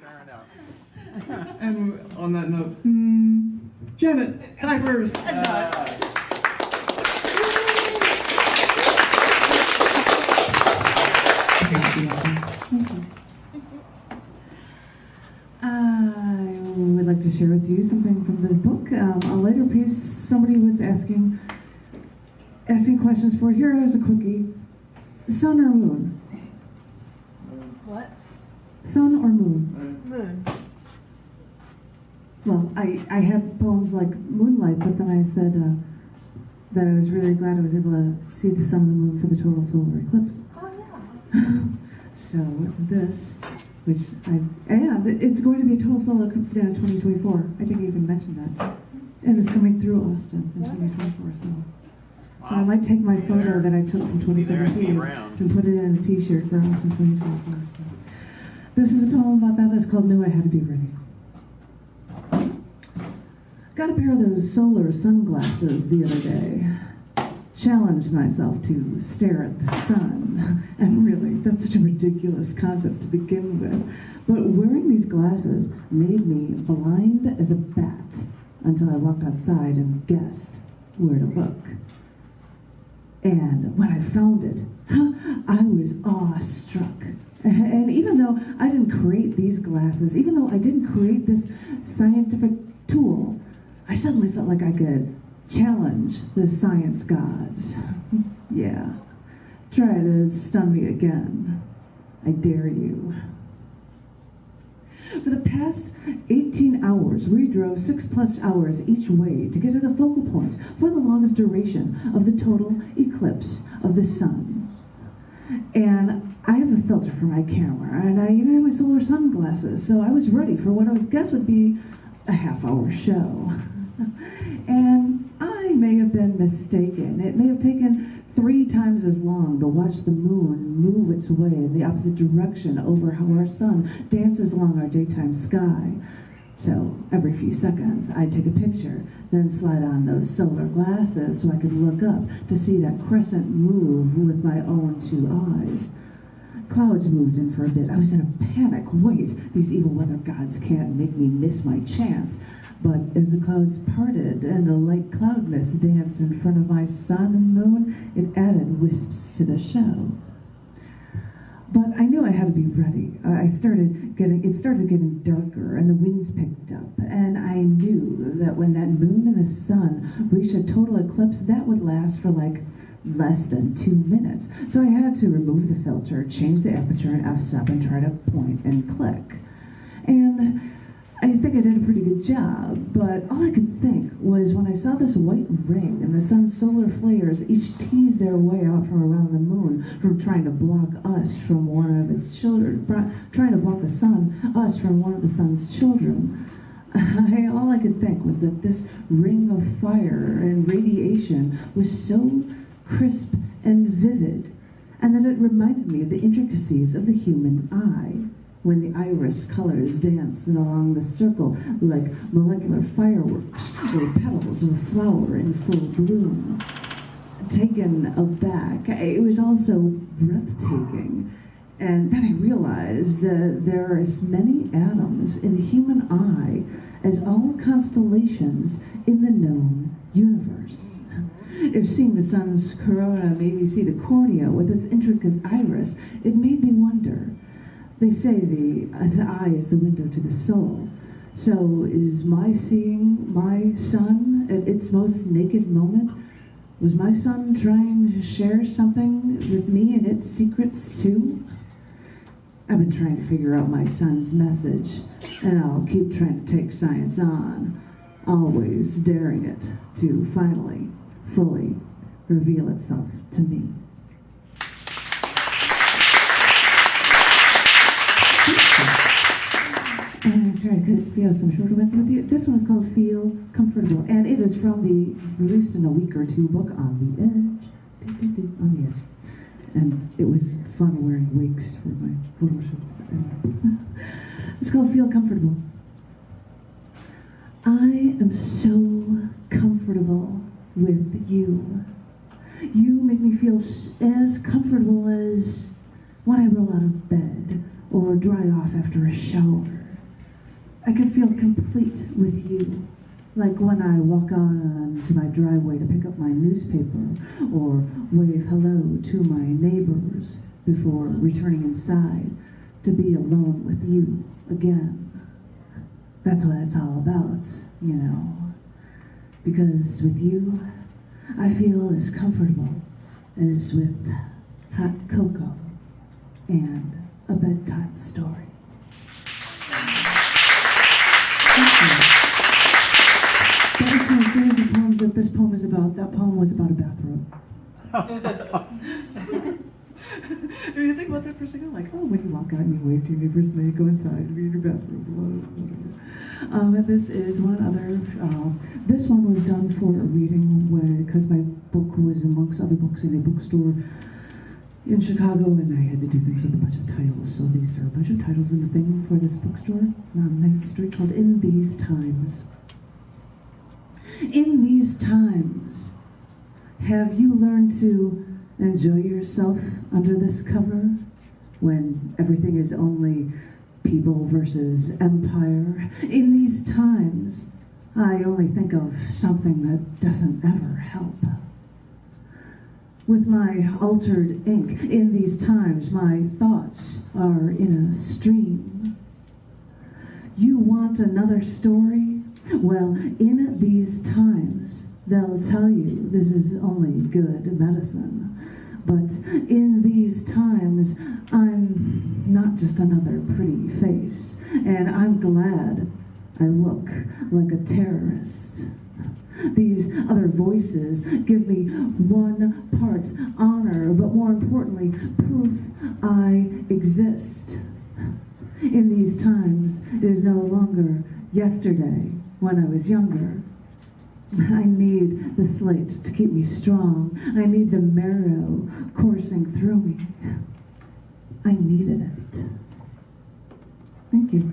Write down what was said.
Fair enough. And on that note, Janet Kuypers. I would like to share with you something from this book. A later piece, somebody was asking questions for, here is a quickie, sun or moon? What? Sun or moon? Moon. Well, I had poems like Moonlight, but then I said that I was really glad I was able to see the sun and the moon for the total solar eclipse. Oh, yeah. So with this, and it's going to be a total solar eclipse again in 2024. I think I even mentioned that. And it's coming through Austin in 2024, so I might take my photo that I took from 2017 and put it in a t-shirt for Austin 2024. So. This is a poem about that that's called Knew I Had to Be Ready. Got a pair of those solar sunglasses the other day. Challenged myself to stare at the sun. And really, that's such a ridiculous concept to begin with. But wearing these glasses made me blind as a bat until I walked outside and guessed where to look. And when I found it, I was awestruck. And even though I didn't create these glasses, even though I didn't create this scientific tool, I suddenly felt like I could challenge the science gods. Yeah. Try to stun me again. I dare you. For the past 18 hours, we drove 6+ hours each way to get to the focal point for the longest duration of the total eclipse of the sun. And I have a filter for my camera, and I even have my solar sunglasses, so I was ready for what I guess would be a half-hour show. And I may have been mistaken. It may have taken 3 times as long to watch the moon move its way in the opposite direction over how our sun dances along our daytime sky. So every few seconds, I'd take a picture, then slide on those solar glasses so I could look up to see that crescent move with my own 2 eyes. Clouds moved in for a bit. I was in a panic. Wait, these evil weather gods can't make me miss my chance. But as the clouds parted and the light cloud mist danced in front of my sun and moon, it added wisps to the show. But I knew I had to be ready. It started getting darker and the winds picked up. And I knew that when that moon and the sun reached a total eclipse, that would last for like less than 2 minutes. So I had to remove the filter, change the aperture and f-stop and try to point and click. And I think I did a pretty good job, but all I could think was when I saw this white ring and the sun's solar flares each tease their way out from around the moon from trying to block us from one of its children, trying to block the sun, us from one of the sun's children. All I could think was that this ring of fire and radiation was so crisp and vivid, and that it reminded me of the intricacies of the human eye, when the iris colors dance along the circle like molecular fireworks or petals of a flower in full bloom. Taken aback, it was also breathtaking. And then I realized that there are as many atoms in the human eye as all constellations in the known universe. If seeing the sun's corona made me see the cornea with its intricate iris, it made me wonder. They say the eye is the window to the soul. So is my seeing my sun at its most naked moment? Was my sun trying to share something with me and its secrets too? I've been trying to figure out my sun's message, and I'll keep trying to take science on, always daring it to finally, fully reveal itself to me. And I'm going to try to feel some shorter ones with you. This one is called Feel Comfortable, and it is from the released in a week or two book On the Edge. On the Edge. And it was fun wearing wigs for my photo shoots. It's called Feel Comfortable. I am so comfortable with you. You make me feel as comfortable as when I roll out of bed or dry off after a shower. I could feel complete with you. Like when I walk on to my driveway to pick up my newspaper or wave hello to my neighbors before returning inside to be alone with you again. That's what it's all about, you know. Because with you, I feel as comfortable as with hot cocoa and a bedtime story. Thank you. That was my series of poems that this poem is about. That poem was about a bathrobe. If you think about that for a second, like, oh, when you walk out and you wave to your neighbors and then you go inside to be in your bathrobe. And this is one other, this one was done for a reading because my book was amongst other books in a bookstore in Chicago, and I had to do things with a bunch of titles. So these are a bunch of titles in the thing for this bookstore on 9th Street called In These Times. In these times, have you learned to enjoy yourself under this cover when everything is only people versus empire? In these times, I only think of something that doesn't ever help. With my altered ink, in these times, my thoughts are in a stream. You want another story? Well, in these times, they'll tell you this is only good medicine. But in these times, I'm not just another pretty face, and I'm glad I look like a terrorist. These other voices give me one part honor, but more importantly, proof I exist. In these times, it is no longer yesterday when I was younger. I need the slate to keep me strong. I need the marrow coursing through me. I needed it. Thank you.